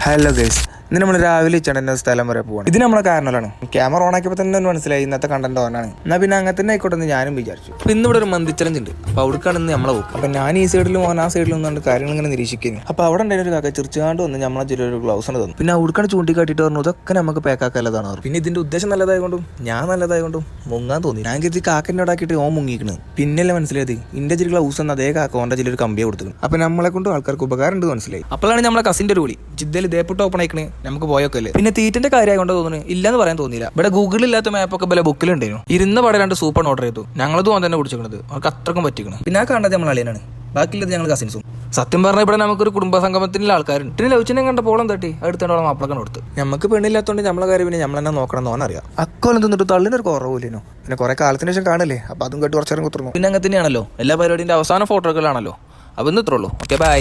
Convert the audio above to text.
Hello guys, ഇന്ന് നമ്മൾ രാവിലെ ചേട്ടൻ്റെ സ്ഥലം വരെ പോവാണ്. ഇത് നമ്മളെ കാരണമാണ്. ക്യാമറ ഓൺ ആക്കിയപ്പോൾ തന്നെ മനസ്സിലായി ഇന്നത്തെ കണ്ടന്റ് ഓനാണ്. എന്നാൽ പിന്നെ അങ്ങനെ തന്നെ ആയിക്കോട്ടെ എന്ന് ഞാനും വിചാരിച്ചു. അപ്പോൾ ഇന്ന് ഇവിടെ ഒരു മന്തി ചലഞ്ച് ഉണ്ട്. അപ്പോൾ അവിടേക്കാണ് ഇന്ന് നമ്മളെ പോകും. അപ്പോൾ ഞാൻ ഈ സൈഡിലും ഓൻ ആ സൈഡിലും ഒന്നുകൊണ്ട് കാര്യങ്ങൾ ഇങ്ങനെ നിരീക്ഷിക്കുന്നു. അപ്പോൾ അവിടെ ഉണ്ടായിരുന്ന ഒരു കാക്ക ചിരിച്ചാണ്ട് വന്ന് നമ്മളെ ചെറിയൊരു ഗ്ലൗസ് തന്നു. പിന്നെ അവിടേക്കാണ് ചൂണ്ടിക്കാട്ടിട്ട് പറഞ്ഞു ഇതൊക്കെ നമുക്ക് പാക്കാക്കല്ലതാണ്. പിന്നെ ഇതിന്റെ ഉദ്ദേശം നല്ലതായതുകൊണ്ടും ഞാൻ നല്ലതായതുകൊണ്ടും മുങ്ങാൻ തോന്നി. ഞാൻ കരുതി കാക്കനോടാക്കിയിട്ട് ഓൻ മുങ്ങിക്കണ്. പിന്നല്ലേ മനസ്സിലായത് ഇന്റെ ചില ഗ്ലൗസ് എന്ന അതേ കാക്ക ഓൻ്റെ ചിലൊരു കമ്പിയെ കൊടുത്തു. അപ്പോൾ നമ്മളെ കൊണ്ട് ആൾക്കാർക്ക് ഉപകാരം ഉണ്ട് മനസ്സിലായി. അപ്പോഴാണ് നമ്മളെ കസിന്റെ ഒരു വിളി ജിദ്ദയിൽ ദേപ്പിട്ട് ഓപ്പൺ ആയിക്കണേ നമുക്ക് പോയൊക്കെ. പിന്നെ തീറ്റിന്റെ കാര്യമായതുകൊണ്ട് തോന്നുന്നു ഇല്ലെന്ന് പറയാൻ തോന്നിയില്ല. ഇവിടെ ഗൂഗിളിൽ ഇല്ലാത്ത മാപ്പൊക്കെ ബല ബുക്കിലുണ്ടായിരുന്നു. ഇരുന്ന പാടെ 2 സൂപ്പർ ഓർഡർ ചെയ്തു. ഞങ്ങളത് ഓൻ തന്നെ കുടിച്ചിരിക്കുന്നത്. അവർക്ക് അത്രക്കും പറ്റിക്കണം. പിന്നെ ആ കാണുന്നത് നമ്മൾ അളിയനാണ്. ബാക്കിയുള്ളത് ഞങ്ങൾ കസിൻസും. സത്യം പറഞ്ഞാൽ ഇവിടെ നമുക്കൊരു കുടുംബ സംഗമത്തിലുള്ള ആൾക്കാരുണ്ട്. പിന്നെ ലൗച്ചിനെ കണ്ട പോളം തട്ടി അടുത്തോളം മാപ്പിളക്കാൻ കൊടുത്ത്. നമുക്ക് പെണ്ണില്ലാത്തതുകൊണ്ട് നമ്മളെ കാര്യം പിന്നെ നമ്മൾ തന്നെ നോക്കണം എന്ന് ഓനറിയാം. അക്കോലം തിന്നിട്ട് തള്ളിനൊരു കുറവില്ലേനോ. പിന്നെ കുറെ കാലത്തിന് ശേഷം കാണല്ലേ. അപ്പൊ അതും കേട്ട് കുറച്ചേരം കുത്തുന്നു. പിന്നെ അങ്ങനെ തന്നെയാണല്ലോ എല്ലാ പരിപാടിന്റെ അവസാന ഫോട്ടോകളാണല്ലോ. അപ്പൊ ഇന്ന് ഇത്രയുള്ളൂ. Okay by.